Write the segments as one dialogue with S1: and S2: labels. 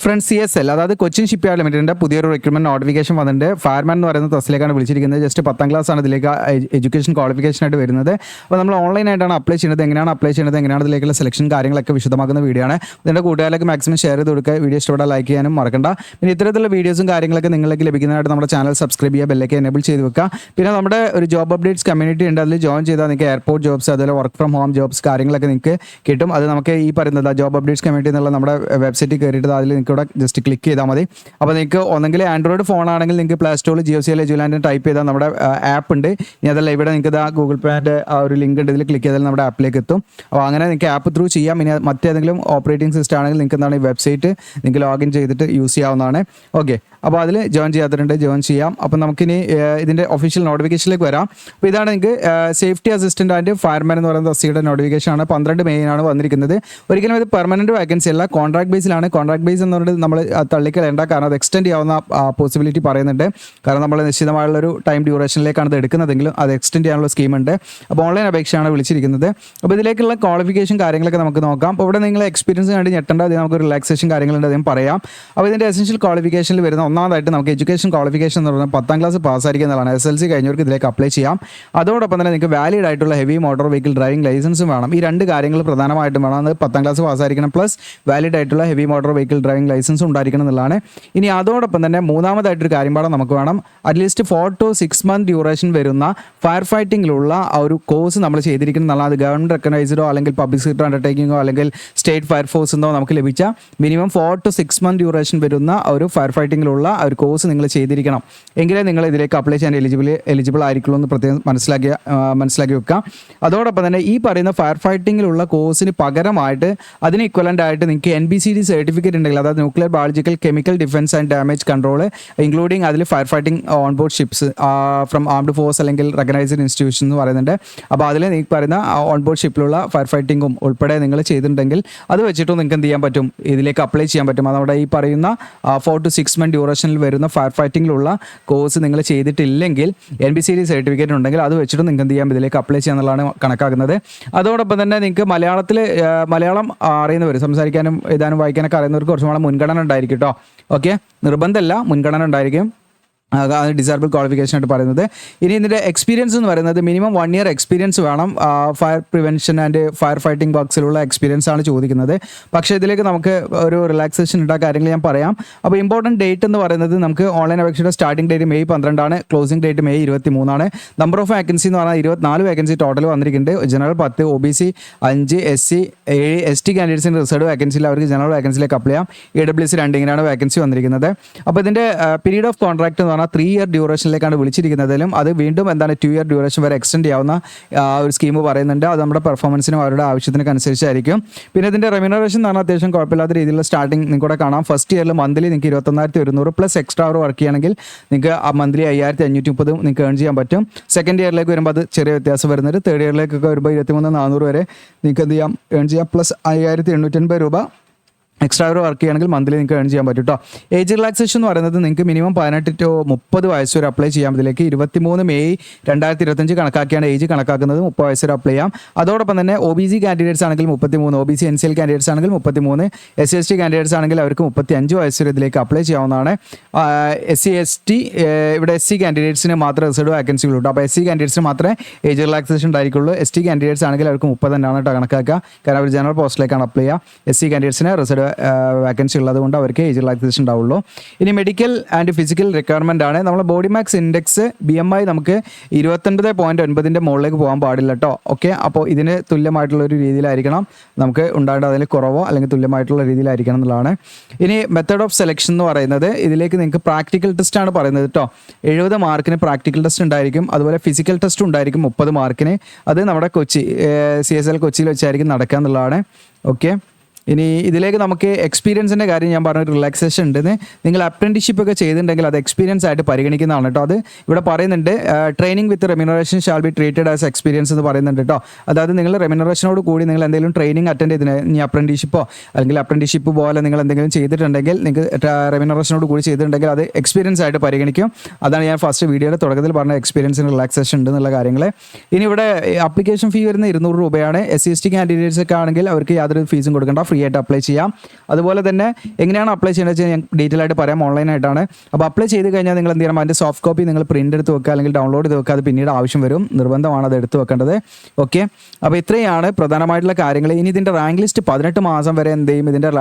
S1: Friends CSL അതായത് Cochin shipyard ലിമിറ്റഡിൻ്റെ പുതിയൊരു recruitment notification വന്നിട്ടുണ്ട്. ഫയർമാൻ എന്ന് പറയുന്ന തസ്റ്റിലേക്കാണ് വിളിച്ചിരിക്കുന്നത്. ജസ്റ്റ് 10ാം ക്ലാസ് ആണ് ഇതിലേക്ക് എഡ്യൂക്കേഷൻ ക്വാളിഫിക്കേഷൻ ആയിട്ട് വരുന്നത്. അപ്പോൾ നമ്മൾ ഓൺലൈനായിട്ടാണ് അപ്ലൈ ചെയ്യുന്നത്. എങ്ങനെയാണ് അപ്ലൈ ചെയ്യുന്നത്, എങ്ങനെയാണ് ഇതിലേക്കുള്ള സെലക്ഷൻ കാര്യങ്ങളൊക്കെ വിശദമാക്കുന്ന വീഡിയോ ആണ്. ഇതിൻ്റെ കൂട്ടുകാരിലേക്ക് മാക്സിമം ഷെയർ ചെയ്ത് കൊടുക്കുക. വീഡിയോ ഇഷ്ടപ്പെട്ടാൽ ലൈക്ക് ചെയ്യാനും മറക്കണ്ട. പിന്നെ ഇത്തരത്തിലുള്ള വീഡിയോസും കാര്യങ്ങളൊക്കെ നിങ്ങൾക്ക് ലഭിക്കുന്നതായിട്ട് നമ്മുടെ ചാനൽ സബ്സ്ക്രൈബ് ചെയ്യുക, ബെല്ലൊക്കെ എനേബിൾ ചെയ്ത് വെക്കുക. പിന്നെ നമ്മുടെ ഒരു ജോബ് അപ്ഡേറ്റ്സ് കമ്മ്യൂണിറ്റി ഉണ്ട്. അതിൽ ജോയിൻ ചെയ്താൽ നിങ്ങൾക്ക് എയർപോർട്ട് ജോബ്സ്, അതുപോലെ വർക്ക് ഫ്രം ഹോം ജോബ്സ് കാര്യങ്ങളൊക്കെ നിങ്ങൾക്ക് കിട്ടും. അത് നമുക്ക് ഈ പറയുന്നത് ജോബ് അപ്ഡേറ്റ്സ് കമ്മ്യൂണിറ്റി എന്നുള്ള നമ്മുടെ വെബ്സൈറ്റിൽ കയറിയിട്ട് അതിൽ നിങ്ങൾക്ക് ഇവിടെ ജസ്റ്റ് ക്ലിക്ക് ചെയ്താൽ മതി. അപ്പോൾ നിങ്ങൾക്ക് ഒന്നെങ്കിൽ ആൻഡ്രോയിഡ് ഫോൺ ആണെങ്കിൽ നിങ്ങൾക്ക് പ്ലേ സ്റ്റോറിൽ JioCL എജുലാൻഡ് ടൈപ്പ് ചെയ്താൽ നമ്മുടെ ആപ്പ് ഉണ്ട്. ഇനി അതല്ല ഇവിടെ നിങ്ങൾക്ക് ഗൂഗിൾ പേൻ്റെ ആ ഒരു ലിങ്ക് ഉണ്ട്. ഇതിൽ ക്ലിക്ക് ചെയ്താൽ നമ്മുടെ ആപ്പിലേക്ക് എത്തും. അപ്പോൾ അങ്ങനെ നിങ്ങൾക്ക് ആപ്പ് ത്രൂ ചെയ്യാം. ഇനി മറ്റേതെങ്കിലും ഓപ്പറേറ്റിംഗ് സിസ്റ്റം ആണെങ്കിൽ നിങ്ങൾക്ക് എന്താണ് ഈ വെബ്സൈറ്റ് നിങ്ങൾക്ക് ലോഗിൻ ചെയ്തിട്ട് യൂസ് ചെയ്യാവുന്നതാണ്. ഓക്കെ, അപ്പോൾ അതിൽ ജോയിൻ ചെയ്യാത്തവരുണ്ട്, ജോയിൻ ചെയ്യാം. അപ്പം നമുക്കിനി ഇതിൻ്റെ ഒഫീഷ്യൽ നോട്ടിഫിക്കേഷനിലേക്ക് വരാം. അപ്പോൾ ഇതാണ് നിങ്ങൾക്ക് സേഫ്റ്റി അസിസ്റ്റൻ്റ് ആൻഡ് ഫയർമാൻ എന്ന് പറയുന്ന തസ്തികയുടെ നോട്ടിഫിക്കേഷൻ ആണ്. 12 മെയ്യിനാണ് വന്നിരിക്കുന്നത്. ഒരിക്കലും ഇത് പെർമനൻറ്റ് വേക്കൻസി അല്ല, കോൺട്രാക്ട് ബേസിലാണ്. കോൺട്രാക്ട് ബേസ് എന്ന് പറഞ്ഞിട്ട് നമ്മൾ തള്ളിക്കളയേണ്ട, കാരണം അത് എക്സ്റ്റെൻഡ് ചെയ്യാവുന്ന പോസിബിലിറ്റി പറയുന്നുണ്ട്. കാരണം നമ്മൾ നിശ്ചിതമായുള്ളൊരു ടൈം ഡ്യൂറേഷനിലേക്കാണ് ഇത് എടുക്കുന്നതെങ്കിലും അത് എക്സ്റ്റെൻഡ് ചെയ്യാനുള്ള സ്കീമുണ്ട്. അപ്പോൾ ഓൺലൈൻ അപേക്ഷയാണ് വിളിച്ചിരിക്കുന്നത്. അപ്പോൾ ഇതിലേക്കുള്ള ക്വാളിഫിക്കേഷൻ കാര്യങ്ങളൊക്കെ നമുക്ക് നോക്കാം. അപ്പോൾ ഇവിടെ നിങ്ങൾ എക്സ്പീരിയൻസ് കണ്ട് ഞെട്ടേണ്ട, അതിന് നമുക്ക് റിലാക്സേഷൻ കാര്യങ്ങളുണ്ട്, അതും പറയാം. അപ്പോൾ ഇതിൻ്റെ എസെൻഷ്യൽ ക്വാളിഫിക്കേഷനിൽ വരുന്ന ഒന്നാമതായിട്ട് നമുക്ക് എഡ്യൂക്കേഷൻ ക്വാളിഫിക്കേഷൻ എന്ന് പറഞ്ഞാൽ 10ാം ക്ലാസ് പാസ്സായിരിക്കുക എന്നുള്ളതാണ്. SLC കഴിഞ്ഞവർക്ക് ഇതിലേക്ക് അപ്ലൈ ചെയ്യാം. അതോടൊപ്പം തന്നെ നിങ്ങൾക്ക് വാലിഡ് ആയിട്ടുള്ള ഹെവി മോട്ടോർ വെഹിക്കിൾ ഡ്രൈവിംഗ് ലൈസൻസും വേണം. ഈ രണ്ട് കാര്യങ്ങൾ പ്രധാനമായിട്ടും വേണം. അത് 10ാം ക്ലാസ് പാസ്സായിരിക്കണം, പ്ലസ് വാലിഡ് ആയിട്ടുള്ള ഹെവി മോട്ടോർ വെഹിക്കിൾ ഡ്രൈവിംഗ് ലൈസൻസും ഉണ്ടായിരിക്കണം എന്നുള്ളതാണ്. ഇനി അതോടൊപ്പം തന്നെ മൂന്നാമതായിട്ടൊരു കാര്യം പാടാൻ നമുക്ക് വേണം. അറ്റ്ലീസ്റ്റ് 4 to 6 month ഡ്യൂറേഷൻ വരുന്ന ഫയർ ഫൈറ്റിങ്ങിലുള്ള ആ ഒരു കോഴ്സ് നമ്മൾ ചെയ്തിരിക്കണം എന്നുള്ള. അത് ഗവൺമെൻറ് റെക്കഗ്നൈസ്ഡോ അല്ലെങ്കിൽ പബ്ലിക് സെക്ടർ അണ്ടർടേക്കിങ്ങോ അല്ലെങ്കിൽ സ്റ്റേറ്റ് ഫയർ ഫോഴ്സ് എന്നോ നമുക്ക് ലഭിച്ച മിനിമം 4 to 6 month ഡ്യൂറേഷൻ വരുന്ന ഒരു ഫയർ ഫൈറ്റിങ്ങിലുള്ള ഒരു കോഴ്സ് നിങ്ങൾ ചെയ്തിരിക്കണം. എങ്കിലേ നിങ്ങൾ ഇതിലേക്ക് അപ്ലൈ ചെയ്യാൻ എലിജിബിൾ ആയിരിക്കുള്ളൂ എന്ന് പ്രത്യേകം മനസ്സിലാക്കി വെക്കുക. അതോടൊപ്പം തന്നെ ഈ പറയുന്ന ഫയർ ഫൈറ്റിങ്ങിലുള്ള കോഴ്സിന് പകരമായിട്ട് അതിന് ഇക്വലൻ്റ് ആയിട്ട് നിങ്ങൾക്ക് NBCD സർട്ടിഫിക്കറ്റ് ഉണ്ടെങ്കിൽ, അതായത് nuclear biological chemical defence and damage control, including അതിൽ fire fighting on board ships from armed force അല്ലെങ്കിൽ റെക്കഗ്നൈസ്ഡ് ഇൻസ്റ്റിറ്റ്യൂഷൻ എന്ന് പറയുന്നുണ്ട്. അപ്പോൾ അതിൽ നിങ്ങൾക്ക് പറയുന്ന ഓൺ ബോർഡ് ഷിപ്പിലുള്ള ഫയർ ഫൈറ്റിങ്ങും ഉൾപ്പെടെ നിങ്ങൾ ചെയ്തിട്ടുണ്ടെങ്കിൽ അത് വെച്ചിട്ടും നിങ്ങൾക്ക് എന്ത് ചെയ്യാൻ പറ്റും, ഇതിലേക്ക് അപ്ലൈ ചെയ്യാൻ പറ്റും. അതവിടെ ഈ പറയുന്ന 4 to 6 month ഡ്യൂറേഷനിൽ വരുന്ന ഫയർ ഫൈറ്റിങ്ങിലുള്ള കോഴ്സ് നിങ്ങൾ ചെയ്തിട്ടില്ലെങ്കിൽ NBCD സർട്ടിഫിക്കറ്റ് ഉണ്ടെങ്കിൽ അത് വെച്ചിട്ട് നിങ്ങൾക്ക് എന്ത് ചെയ്യാം, ഇതിലേക്ക് അപ്ലൈ ചെയ്യാന്നുള്ളതാണ് കണക്കാക്കുന്നത്. അതോടൊപ്പം തന്നെ നിങ്ങൾക്ക് മലയാളം അറിയുന്നവർ, സംസാരിക്കാനും എഴുതാനും വായിക്കാനൊക്കെ അറിയുന്നവർക്ക് കുറച്ചുകൂടെ മുൻഗണന ഉണ്ടായിരിക്കും കേട്ടോ. ഓക്കെ, നിർബന്ധമല്ല, മുൻഗണന ഉണ്ടായിരിക്കും. ഡിസേബിൾ ക്വാളിഫിക്കേഷൻ ആയിട്ട് പറയുന്നത്. ഇനി ഇതിൻ്റെ എക്സ്പീരിയൻസ് എന്ന് പറയുന്നത് മിനിമം 1 year എക്സ്പീരിയൻസ് വേണം. Fire prevention and fire fighting വർക്ക്സിലുള്ള എക്സ്പീരിയൻസ് ആണ് ചോദിക്കുന്നത്. പക്ഷേ ഇതിലേക്ക് നമുക്ക് ഒരു റിലാക്സേഷൻ ഉണ്ടാ കാര്യങ്ങൾ ഞാൻ പറയാം. അപ്പോൾ ഇമ്പോർട്ടൻറ്റ് ഡേറ്റ് എന്ന് പറയുന്നത് നമുക്ക് ഓൺലൈൻ അപേക്ഷയുടെ starting date May 12 closing date May 23. Number of vacancy എന്ന് പറഞ്ഞാൽ 24 വേക്കൻസി ടോട്ടൽ വന്നിരിക്കുന്നുണ്ട്. ജനറൽ 10, OBC 5, SC 7, ST കാൻഡിഡേറ്റ്സിന് റിസർവ് വേക്കൻസിയിൽ അവർക്ക് ജനറൽ വേക്കൻസിയിലേക്ക് അപ്ലൈ ചെയ്യാം. EWC 2 ഇങ്ങനെയാണ് വേക്കൻസി വന്നിരിക്കുന്നത്. അപ്പോൾ ഇതിൻ്റെ പീരീഡ് ഓഫ് കോൺട്രാക്ട് എന്ന് പറഞ്ഞാൽ 3 year ഡ്യൂറേഷനിലേക്കാണ് വിളിച്ചിരിക്കുന്നതിലും അത് വീണ്ടും എന്താണ് 2 year ഡ്യൂറേഷൻ വരെ എക്സ്റ്റെൻഡ് ചെയ്യാവുന്ന ഒരു സ്കീം പറയുന്നുണ്ട്. അത് നമ്മുടെ പെർഫോമൻസിനും അവരുടെ ആവശ്യത്തിനൊക്കെ അനുസരിച്ചായിരിക്കും. പിന്നെ ഇതിൻ്റെ റെമ്യൂണറേഷൻ എന്ന് പറഞ്ഞാൽ അത്യാവശ്യം കുഴപ്പമില്ലാത്ത രീതിയിലുള്ള സ്റ്റാർട്ടിംഗ് നിങ്ങൾക്ക് കാണാം. ഫസ്റ്റ് ഇയറിൽ മന്ത്ലി നിങ്ങൾക്ക് 21,100 പ്ലസ് എക്സ്ട്രാ അവർ വർക്ക് ചെയ്യുകയാണെങ്കിൽ നിങ്ങൾക്ക് മന്ത്ലി 5,530 നിങ്ങൾക്ക് ഏൺ ചെയ്യാൻ പറ്റും. സെക്കൻഡ് ഇയറിലേക്ക് വരുമ്പോൾ അത് ചെറിയ വ്യത്യാസം വരുന്നുണ്ട്. തേർഡ് ഇയറിലേക്കൊക്കെ വരുമ്പോൾ 23,400 വരെ നിങ്ങൾക്ക് എന്ത് ചെയ്യാം, ഏൺ ചെയ്യാം. പ്ലസ് 5,880 രൂപ എക്സ്ട്രാ ഒരു വർക്ക് ചെയ്യുകയാണെങ്കിൽ മന്ത്ലി നിങ്ങൾക്ക് ഏൺ ചെയ്യാൻ പറ്റും കേട്ടോ. ഏജ് റിലാക്സേഷൻ എന്ന് പറയുന്നത് നിങ്ങൾക്ക് മിനിമം 18 to 30 വയസ്സ് വരെ അപ്ലൈ ചെയ്യാം. ഇതിലേക്ക് 23 May 2025 കണക്കാക്കിയാണ് ഏജ് കണക്കാക്കുന്നത്. 30 വയസ്സ് വരെ അപ്ലൈ ചെയ്യാം. അതോടൊപ്പം തന്നെ OBC കാൻഡിഡേറ്റ്സ് ആണെങ്കിൽ 33, OBC NCL കാൻഡിഡേറ്റ്സ് ആണെങ്കിൽ 33, SC ST കാൻഡിഡേറ്റ്സ് ആണെങ്കിൽ അവർക്ക് 35 വയസ്സ് വരെ ഇതിലേക്ക് അപ്ലൈ ചെയ്യാവുന്നതാണ്. SC ST ഇവിടെ SC കാൻഡിഡേറ്റ്സിന് മാത്രമേ റിസർവ് വേക്കൻസികളുള്ളൂ. അപ്പോൾ SC കാൻഡിഡേറ്റ്സിന് മാത്രമേ ഏജ് റിലാക്സേഷൻ ഉണ്ടായിരിക്കുള്ളൂ. ST കാൻഡിഡേറ്റ്സ് ആണെങ്കിൽ അവർക്ക് 30 തന്നെയാണ് കേട്ടോ കണക്കാക്കുക. കാരണം അവർ ജനറൽ പോസ്റ്റിലേക്കാണ് അപ്ലൈ ചെയ്യുക. SC കാൻഡിഡേറ്റ്സിന് റിസർവ് വേക്കൻസി ഉള്ളത് കൊണ്ട് അവർക്ക് ഏജ് റിലാക്സേഷൻ ഉണ്ടാവുള്ളൂ. ഇനി മെഡിക്കൽ ആൻഡ് ഫിസിക്കൽ റിക്വയർമെൻ്റ് ആണ്. നമ്മൾ ബോഡി മാസ് ഇൻഡെക്സ് BMI നമുക്ക് 29.9 മുകളിലേക്ക് പോകാൻ പാടില്ല കേട്ടോ. ഓക്കെ, അപ്പോൾ ഇതിന് തുല്യമായിട്ടുള്ളൊരു രീതിയിലായിരിക്കണം നമുക്ക് ഉണ്ടാകേണ്ടത്. അതിൽ കുറവോ അല്ലെങ്കിൽ തുല്യമായിട്ടുള്ള രീതിയിലായിരിക്കണം എന്നുള്ളതാണ്. ഇനി മെത്തേഡ് ഓഫ് സെലക്ഷൻ എന്ന് പറയുന്നത് ഇതിലേക്ക് നിങ്ങൾക്ക് പ്രാക്ടിക്കൽ ടെസ്റ്റ് ആണ് പറയുന്നത് കേട്ടോ. 70 മാർക്കിന് പ്രാക്ടിക്കൽ ടെസ്റ്റ് ഉണ്ടായിരിക്കും. അതുപോലെ ഫിസിക്കൽ ടെസ്റ്റ് ഉണ്ടായിരിക്കും 30 മാർക്കിന്. അത് നമ്മുടെ CSL കൊച്ചിയിൽ വെച്ചായിരിക്കും നടക്കുക എന്നുള്ളതാണ്. ഓക്കെ, ഇനി ഇതിലേക്ക് നമുക്ക് എക്സ്പീരിയൻസിൻ്റെ കാര്യം ഞാൻ പറഞ്ഞ റിലാക്സേഷൻ ഉണ്ടെന്ന്. നിങ്ങൾ അപ്രന്റീഷിപ്പ് ഒക്കെ ചെയ്തിട്ടുണ്ടെങ്കിൽ അത് എക്സ്പീരിയൻസ് ആയിട്ട് പരിഗണിക്കുന്നതാണ് കേട്ടോ. അത് ഇവിടെ പറയുന്നുണ്ട്. Training with remuneration shall be treated as experience എന്ന് പറയുന്നുണ്ട് കേട്ടോ. അതായത് നിങ്ങൾ റെമ്യൂണറേഷനോട് കൂടി നിങ്ങൾ എന്തെങ്കിലും ട്രെയിനിങ് അറ്റൻഡ് ചെയ്തിന്, ഇനി അപ്രന്റീഷിപ്പോ അല്ലെങ്കിൽ അപ്രന്റീഷിപ്പ് പോലെ നിങ്ങൾ എന്തെങ്കിലും ചെയ്തിട്ടുണ്ടെങ്കിൽ നിങ്ങൾക്ക് റെമ്യൂണറേഷനോട് കൂടി ചെയ്തിട്ടുണ്ടെങ്കിൽ അത് എക്സ്പീരിയൻസ് ആയിട്ട് പരിഗണിക്കും. അതാണ് ഞാൻ ഫസ്റ്റ് വീഡിയോയുടെ തുടക്കത്തിൽ പറഞ്ഞ എക്സ്പീരിയൻസിന് റിലാക്സേഷൻ ഉണ്ട് എന്നുള്ള കാര്യങ്ങൾ. ഇനി ഇവിടെ അപ്ലിക്കേഷൻ ഫീ വരുന്ന 200 രൂപയാണ്. SC ST കാൻഡിഡേറ്റ്സ് ഒക്കെ ആണെങ്കിൽ അവർക്ക് യാതൊരു ഫീസും കൊടുക്കേണ്ട, ഫ്രീ ആയിട്ട് അപ്ലൈ ചെയ്യാം. അതുപോലെ തന്നെ എങ്ങനെയാണ് അപ്ലൈ ചെയ്യുന്നത് വെച്ചാൽ ഞാൻ ഡീറ്റെയിൽ ആയിട്ട് പറയാം, ഓൺലൈനായിട്ടാണ്. അപ്പോൾ അപ്ലൈ ചെയ്ത് കഴിഞ്ഞാൽ നിങ്ങൾ എന്ത് ചെയ്യണം, അതിൻ്റെ സോഫ്റ്റ് കോപ്പി നിങ്ങൾ പ്രിൻ്റ് എടുത്ത് വെക്കുക അല്ലെങ്കിൽ ഡൗൺലോഡ് ചെയ്ത് വെക്കുക. അത് പിന്നീട് ആവശ്യം വരും, നിർബന്ധമാണ് അത് എടുത്ത് വെക്കേണ്ടത്. ഓക്കെ, അപ്പോൾ ഇത്രയാണ് പ്രധാനമായിട്ടുള്ള കാര്യങ്ങൾ. ഇനി ഇതിൻ്റെ റാങ്ക് ലിസ്റ്റ് 18 മാസം വരെ എന്ത് ചെയ്യും, ഇതിൻ്റെ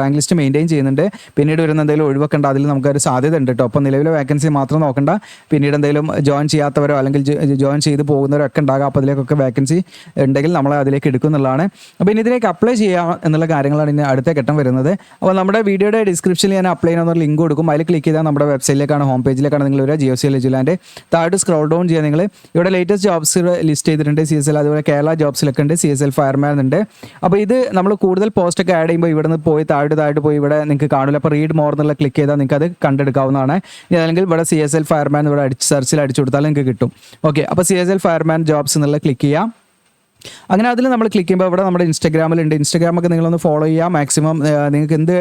S1: റാങ്ക് ലിസ്റ്റ് മെയിൻറ്റെയിൻ ചെയ്യുന്നുണ്ട്. പിന്നീട് വരുന്ന എന്തെങ്കിലും ഒഴിവൊക്കേണ്ട, അതിൽ നമുക്കൊരു സാധ്യത ഉണ്ട് കേട്ടോ. അപ്പോൾ നിലവിലെ വേക്കൻസി മാത്രം നോക്കണ്ട, പിന്നീട് എന്തെങ്കിലും ജോയിൻ ചെയ്യാത്തവരോ അല്ലെങ്കിൽ ജോയിൻ ചെയ്ത് പോകുന്നവരോ ഒക്കെ ഉണ്ടാകാം. അപ്പോൾ അതിലേക്കൊക്കെ വേക്കൻസി ഉണ്ടെങ്കിൽ നമ്മൾ അതിലേക്ക് എടുക്കുന്നുള്ളതാണ്. അപ്പോൾ ഇനി ഇതിലേക്ക് അപ്ലൈ ചെയ്യാം എന്നുള്ള കാര്യങ്ങളാണ് ഇനി അടുത്ത ഘട്ടം വരുന്നത്. അപ്പോൾ നമ്മുടെ വീഡിയോയുടെ ഡിസ്ക്രിപ്ഷനിൽ ഞാൻ അപ്ലൈ ചെയ്യുന്ന ലിങ്ക് കൊടുക്കും. അതിൽ ക്ലിക്ക് ചെയ്താൽ നമ്മുടെ വെബ്സൈറ്റിലേക്കാണ്, ഹോം പേജിലേക്കാണ് നിങ്ങൾ വരിക. GeoCL Eduland താഴോട്ട് സ്ക്രോൾ ഡൗൺ ചെയ്യുക. നിങ്ങൾ ഇവിടെ ലേറ്റസ്റ്റ് ജോബ്സ് ലിസ്റ്റ് ചെയ്തിട്ടുണ്ട്, CSL, അതുപോലെ കേരള ജോബ്സിലൊക്കെ ഉണ്ട്, CSL ഫയർമാൻ ഉണ്ട്. അപ്പോൾ ഇത് നമ്മൾ കൂടുതൽ പോസ്റ്റൊക്കെ ആഡ് ചെയ്യുമ്പോൾ ഇവിടെ നിന്ന് പോയി താഴോട്ട് പോയി ഇവിടെ നിങ്ങൾക്ക് കാണില്ല. അപ്പോൾ റീഡ് മോർ എന്നുള്ള ക്ലിക്ക് ചെയ്താൽ നിങ്ങൾക്ക് അത് കണ്ടെടുക്കാവുന്നതാണ്. അല്ലെങ്കിൽ ഇവിടെ CSL ഫയർമാൻ ഇവിടെ സെർച്ചിൽ അടിച്ചു കൊടുത്താൽ നിങ്ങൾക്ക് കിട്ടും. ഓക്കെ, അപ്പോൾ CSL ഫയർമാൻ ജോബ്സ് എന്നുള്ള ക്ലിക്ക് ചെയ്യാം. അങ്ങനെ അതിൽ നമ്മൾ ക്ലിക്ക് ചെയ്യുമ്പോൾ ഇവിടെ നമ്മുടെ ഇൻസ്റ്റാഗ്രാമിലുണ്ട്. ഇൻസ്റ്റാഗ്രാമൊക്കെ നിങ്ങളൊന്ന് ഫോളോ ചെയ്യുക. മാക്സിമം നിങ്ങൾക്ക് എന്ത്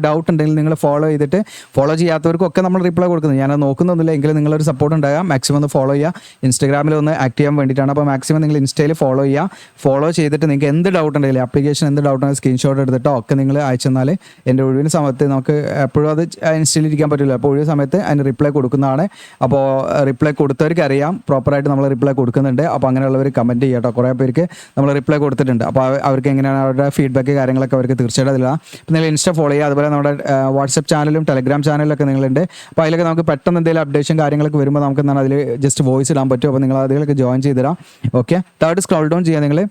S1: ഡൗട്ട് ഉണ്ടെങ്കിലും നിങ്ങൾ ഫോളോ ചെയ്തിട്ട്, ഫോളോ ചെയ്യാത്തവർക്കൊക്കെ നമ്മൾ റിപ്ലൈ കൊടുക്കുന്നത്, ഞാനത് നോക്കുന്നൊന്നുമില്ല, എങ്കിലും നിങ്ങളൊരു സപ്പോർട്ട് ഉണ്ടാകാം. മാക്സിമം ഒന്ന് ഫോളോ ചെയ്യുക. ഇൻസ്റ്റാഗ്രാമിൽ ഒന്ന് ആക്ട് ചെയ്യാൻ വേണ്ടിയിട്ടാണ്. അപ്പോൾ മാക്സിമം നിങ്ങൾ ഇൻസ്റ്റയിൽ ഫോളോ ചെയ്യുക. ഫോളോ ചെയ്തിട്ട് നിങ്ങൾക്ക് എന്ത് ഡൗട്ട് ഉണ്ടെങ്കിലും, ആപ്ലിക്കേഷൻ എന്ത് ഡൗട്ട് ഉണ്ടെങ്കിൽ സ്ക്രീൻഷോട്ട് എടുത്തിട്ടോ ഒക്കെ നിങ്ങൾ അയച്ചെന്നാൽ എൻ്റെ ഒഴിവിന് സമയത്ത് നമുക്ക് എപ്പോഴും അത് ഇൻസ്റ്റയിൽ ഇരിക്കാൻ പറ്റില്ല. അപ്പോൾ ഒഴിവ് സമയത്ത് അതിന് റിപ്ലൈ കൊടുക്കുന്നതാണ്. അപ്പോൾ റിപ്ലൈ കൊടുത്തവർക്ക് അറിയാം പ്രോപ്പറായിട്ട് നമ്മൾ റിപ്ലൈ കൊടുക്കുന്നുണ്ട്. അപ്പോൾ അങ്ങനെയുള്ളവർ കമൻറ്റ് ചെയ്യാം കേട്ടോ. കുറേ പേർക്ക് നമ്മൾ റിപ്ലൈ കൊടുത്തിട്ടുണ്ട്. അപ്പോൾ അവർക്ക് എങ്ങനെയാണ് അവരുടെ ഫീഡ്ബാക്ക് കാര്യങ്ങളൊക്കെ അവർക്ക് തീർച്ചയായിട്ടും അതില്ല. അപ്പോൾ നിങ്ങൾ ഇൻസ്റ്റ ഫോളോ ചെയ്യുക. അതുപോലെ നമ്മുടെ വാട്സപ്പ് ചാനലും ടെലഗ്രാം ചാനലൊക്കെ നിങ്ങളുണ്ട്. അപ്പോൾ അതിലൊക്കെ നമുക്ക് പെട്ടെന്ന് എന്തെങ്കിലും അപ്ഡേഷൻ കാര്യങ്ങളൊക്കെ വരുമ്പോൾ നമുക്ക് എന്താണ് അതിൽ ജസ്റ്റ് വോയിസ് ഇടാൻ പറ്റും. അപ്പോൾ നിങ്ങൾ അതിലൊക്കെ ജോയിൻ ചെയ്തിടാം. ഓക്കെ, താഴോട്ട് സ്ക്രോൾ ഡൗൺ ചെയ്യുക. നിങ്ങൾ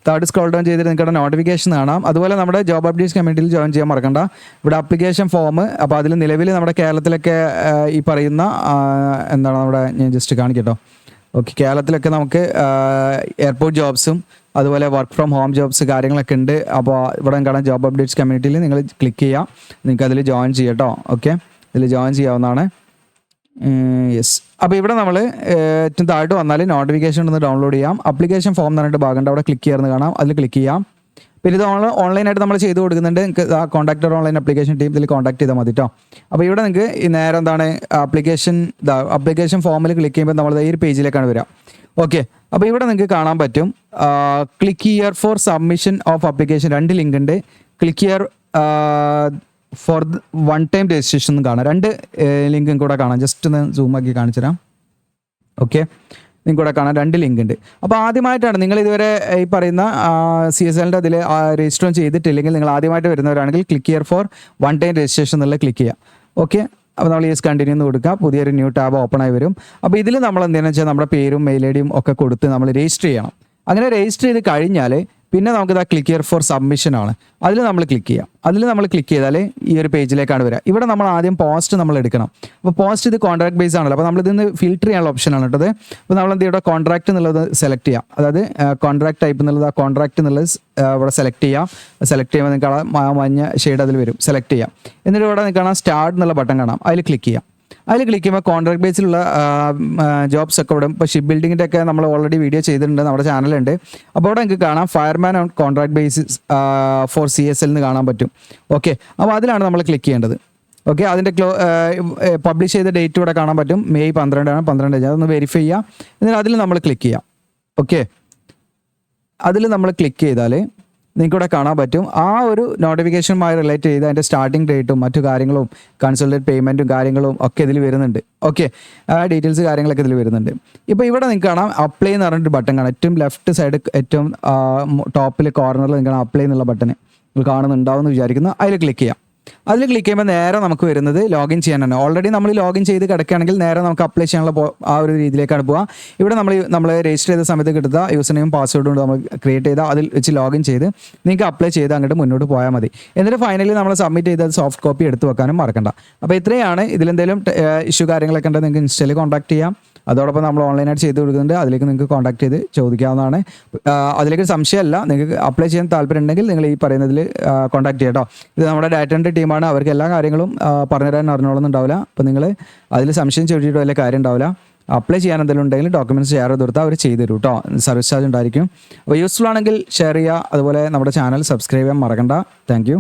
S1: താഴോട്ട് സ്ക്രോൾ ഡൗൺ ചെയ്തിട്ട് നിങ്ങളുടെ നോട്ടിഫിക്കേഷൻ കാണാം. അതുപോലെ നമ്മുടെ ജോബ് അപ്ഡേറ്റ്സ് കമ്മ്യൂണിറ്റിയിൽ ജോയിൻ ചെയ്യാൻ മറക്കണ്ട. ഇവിടെ അപ്ലിക്കേഷൻ ഫോം, അപ്പോൾ അതിൽ നിലവിൽ നമ്മുടെ കേരളത്തിലൊക്കെ ഈ പറയുന്ന എന്താണ് നമ്മുടെ, ഞാൻ ജസ്റ്റ് കാണിക്കട്ടോ. ഓക്കെ, കേരളത്തിലൊക്കെ നമുക്ക് എയർപോർട്ട് ജോബ്സും അതുപോലെ വർക്ക് ഫ്രം ഹോം ജോബ്സ് കാര്യങ്ങളൊക്കെ ഉണ്ട്. അപ്പോൾ ഇവിടെ കാണാൻ ജോബ് അപ്ഡേറ്റ്സ് കമ്മ്യൂണിറ്റിയിൽ നിങ്ങൾ ക്ലിക്ക് ചെയ്യാം. നിങ്ങൾക്ക് അതിൽ ജോയിൻ ചെയ്യാം കേട്ടോ. ഓക്കെ, ഇതിൽ ജോയിൻ ചെയ്യാവുന്നതാണ്. യെസ്, അപ്പോൾ ഇവിടെ നമ്മൾ ഏറ്റവും താഴോട്ട് വന്നാൽ നോട്ടിഫിക്കേഷൻ ഒന്ന് ഡൗൺലോഡ് ചെയ്യാം. അപ്ലിക്കേഷൻ ഫോം എന്ന് പറഞ്ഞിട്ട് ഭാഗമുണ്ട്, അവിടെ ക്ലിക്ക് ചെയ്യുന്നത് കാണാം. അതിൽ ക്ലിക്ക് ചെയ്യാം. പിന്നെ ഇത് ഓൺലൈനായിട്ട് നമ്മൾ ചെയ്ത് കൊടുക്കുന്നുണ്ട്. നിങ്ങൾക്ക് ആ കോൺടാക്ടർ ഓൺലൈൻ അപ്ലിക്കേഷൻ ടീം ഇതിൽ കോൺടാക്ട് ചെയ്താൽ മതി കേട്ടോ. അപ്പോൾ ഇവിടെ നിങ്ങൾക്ക് നേരെ എന്താണ് അപ്ലിക്കേഷൻ ഫോമിൽ ക്ലിക്ക് ചെയ്യുമ്പോൾ നമ്മൾ ഈ ഒരു പേജിലേക്കാണ് വരിക. ഓക്കെ, അപ്പോൾ ഇവിടെ നിങ്ങൾക്ക് കാണാൻ പറ്റും click here for submission of application, 2 link ഉണ്ട്. Click here for one time registration എന്ന് കാണാം. 2 ലിങ്കും കൂടെ കാണാം. ജസ്റ്റ് ഒന്ന് സൂമാക്കി കാണിച്ചു തരാം. ഓക്കെ, നിങ്ങൾക്ക് കൂടെ കാണാൻ 2 ലിങ്ക് ഉണ്ട്. അപ്പോൾ ആദ്യമായിട്ടാണ് നിങ്ങൾ ഇതുവരെ ഈ പറയുന്ന CSLൻ്റെ അതിൽ രജിസ്റ്റർ ചെയ്തിട്ടില്ലെങ്കിൽ, നിങ്ങൾ ആദ്യമായിട്ട് വരുന്നവരാണെങ്കിൽ click here for one time registration എന്നുള്ള ക്ലിക്ക് ചെയ്യാം. ഓക്കെ, അപ്പോൾ നമ്മൾ കണ്ടിന്യൂ എന്ന് കൊടുക്കുക. പുതിയൊരു ന്യൂ ടാബ് ഓപ്പൺ ആയി വരും. അപ്പോൾ ഇതിൽ നമ്മൾ എന്തെന്ന് വെച്ചാൽ നമ്മുടെ പേരും മെയിൽ ഐഡിയും ഒക്കെ കൊടുത്ത് നമ്മൾ രജിസ്റ്റർ ചെയ്യണം. അങ്ങനെ രജിസ്റ്റർ ചെയ്ത് കഴിഞ്ഞാൽ പിന്നെ നമുക്കിത് ക്ലിക്ക് ഹിയർ ഫോർ സബ്മിഷൻ ആണ്. അതിൽ നമ്മൾ ക്ലിക്ക് ചെയ്യാം. അതിൽ നമ്മൾ ക്ലിക്ക് ചെയ്താൽ ഈ ഒരു പേജിലേക്കാണ് വരിക. ഇവിടെ നമ്മൾ ആദ്യം പോസ്റ്റ് നമ്മൾ എടുക്കണം. അപ്പോൾ പോസ്റ്റ് ഇത് കോൺട്രാക്ട് ബേസ് ആണല്ലോ. അപ്പോൾ നമ്മൾ ഇതിന്ന് ഫിൽറ്റർ ചെയ്യാനുള്ള ഓപ്ഷനാണ് കേട്ടത്. അപ്പോൾ നമ്മൾ എന്ത് ഇവിടെ കോൺട്രാക്ട് എന്നുള്ളത് സെലക്ട് ചെയ്യാം. അതായത് കോൺട്രാക്ട് ടൈപ്പ് എന്നുള്ളത് ആ കോൺട്രാക്ട് എന്നുള്ളത് ഇവിടെ സെലക്ട് ചെയ്യാം. സെലക്ട് ചെയ്യുമ്പോൾ നിങ്ങൾക്ക് മഞ്ഞ ഷെയ്ഡ് അതിൽ വരും. സെലക്ട് ചെയ്യാം. എന്നിട്ട് ഇവിടെ നിങ്ങൾക്ക് കാണാം സ്റ്റാർട്ട് എന്നുള്ള ബട്ടൺ കാണാം. അതിൽ ക്ലിക്ക് ചെയ്യാം. അതിൽ ക്ലിക്ക് ചെയ്യുമ്പോൾ കോൺട്രാക്ട് ബേസിലുള്ള ജോബ്സ് ഒക്കെ ഇവിടെ ഇപ്പോൾ ഷിപ്പ് ബിൽഡിങ്ങിൻ്റെ ഒക്കെ നമ്മൾ ഓൾറെഡി വീഡിയോ ചെയ്തിട്ടുണ്ട്, നമ്മുടെ ചാനലുണ്ട്. അപ്പോൾ അവിടെ നിങ്ങൾക്ക് കാണാം fireman on contract basis for CSL എന്ന് കാണാൻ പറ്റും. ഓക്കെ, അപ്പോൾ അതിലാണ് നമ്മൾ ക്ലിക്ക് ചെയ്യേണ്ടത്. ഓക്കെ, അതിൻ്റെ പബ്ലിഷ് ചെയ്ത ഡേറ്റ് ഇവിടെ കാണാൻ പറ്റും. മെയ് 12 ആണ്. 12 അതൊന്ന് വെരിഫൈ ചെയ്യാം. എന്നിട്ട് അതിൽ നമ്മൾ ക്ലിക്ക് ചെയ്യാം. ഓക്കെ, അതിൽ നമ്മൾ ക്ലിക്ക് ചെയ്താൽ നിങ്ങൾക്കിവിടെ കാണാൻ പറ്റും ആ ഒരു നോട്ടിഫിക്കേഷനുമായി റിലേറ്റ് ചെയ്ത് അതിൻ്റെ സ്റ്റാർട്ടിംഗ് ഡേറ്റും മറ്റു കാര്യങ്ങളും കൺസൾട്ടേറ്റ് പേയ്മെൻറ്റും കാര്യങ്ങളും ഒക്കെ ഇതിൽ വരുന്നുണ്ട്. ഓക്കെ, ഡീറ്റെയിൽസ് കാര്യങ്ങളൊക്കെ ഇതിൽ വരുന്നുണ്ട്. ഇപ്പോൾ ഇവിടെ നിങ്ങൾക്ക് കാണാം അപ്ലൈ എന്ന് പറഞ്ഞിട്ട് ബട്ടൺ കാണാം. ഏറ്റവും ലെഫ്റ്റ് സൈഡ് ഏറ്റവും ടോപ്പിൽ കോർണറിൽ നിങ്ങൾക്ക് കാണാം അപ്ലൈ എന്നുള്ള ബട്ടൺ നിങ്ങൾ കാണുന്നുണ്ടാവും എന്ന് വിചാരിക്കുന്നു. അതിൽ ക്ലിക്ക് ചെയ്യാം. അതിൽ ക്ലിക്ക് ചെയ്യുമ്പോൾ നേരെ നമുക്ക് വരുന്നത് ലോഗിൻ ചെയ്യാനാണ്. ഓൾറെഡി നമ്മൾ ലോഗിൻ ചെയ്ത് കിടക്കുകയാണെങ്കിൽ നേരെ നമുക്ക് അപ്ലൈ ചെയ്യാനുള്ള ആ ഒരു രീതിയിലേക്കാണ് പോവുക. ഇവിടെ നമ്മൾ രജിസ്റ്റർ ചെയ്ത സമയത്ത് കിട്ടുന്ന യൂസർ നെയിം പാസ്വേഡും കൊണ്ട് നമ്മൾ ക്രിയേറ്റ് ചെയ്താൽ അതിൽ വെച്ച് ലോഗിൻ ചെയ്ത് നിങ്ങൾക്ക് അപ്ലൈ ചെയ്ത് അങ്ങോട്ട് മുന്നോട്ട് പോയാൽ മതി. എന്നിട്ട് ഫൈനലി നമ്മൾ സബ്മിറ്റ് ചെയ്ത് സോഫ്റ്റ് കോപ്പി എടുത്ത് വെക്കാനും മറക്കണ്ട. അപ്പോൾ ഇത്രയാണ്. ഇതിലെന്തെങ്കിലും ഇഷ്യൂ കാര്യങ്ങളൊക്കെ ഉണ്ടെങ്കിൽ നിങ്ങൾക്ക് ഇൻസ്റ്റയിൽ കോൺടാക്ട് ചെയ്യാം. അതോടൊപ്പം നമ്മൾ ഓൺലൈനായിട്ട് ചെയ്ത് കൊടുക്കുന്നുണ്ട്. അതിലേക്ക് നിങ്ങൾക്ക് കോൺടാക്ട് ചെയ്ത് ചോദിക്കാവുന്നതാണ്. അതിലേക്ക് സംശയമല്ല, നിങ്ങൾക്ക് അപ്ലൈ ചെയ്യാൻ താല്പര്യം ഉണ്ടെങ്കിൽ നിങ്ങൾ ഈ പറയുന്നതിൽ കോൺടാക്ട് ചെയ്യാം കേട്ടോ. ഇത് നമ്മുടെ ഡാറ്റൻ്റെ ടീമാണ്. അവർക്ക് എല്ലാ കാര്യങ്ങളും പറഞ്ഞുതരാൻ അറിഞ്ഞോളൊന്നുണ്ടാവില്ല. അപ്പോൾ നിങ്ങൾ അതിൽ സംശയം ചോദിച്ചിട്ടോ വലിയ കാര്യം ഉണ്ടാവില്ല. അപ്ലൈ ചെയ്യാൻ എന്തെങ്കിലും ഉണ്ടെങ്കിൽ ഡോക്യുമെൻറ്റ്സ് ഷെയർ ചെയ്ത് കൊടുത്താൽ അവർ ചെയ്തു തരും കേട്ടോ. സർവീസ് ചാർജ് ഉണ്ടായിരിക്കും. അപ്പോൾ യൂസ്ഫുൾ ആണെങ്കിൽ ഷെയർ ചെയ്യുക. അതുപോലെ നമ്മുടെ ചാനൽ സബ്സ്ക്രൈബ് ചെയ്യാൻ മറക്കണ്ട. താങ്ക്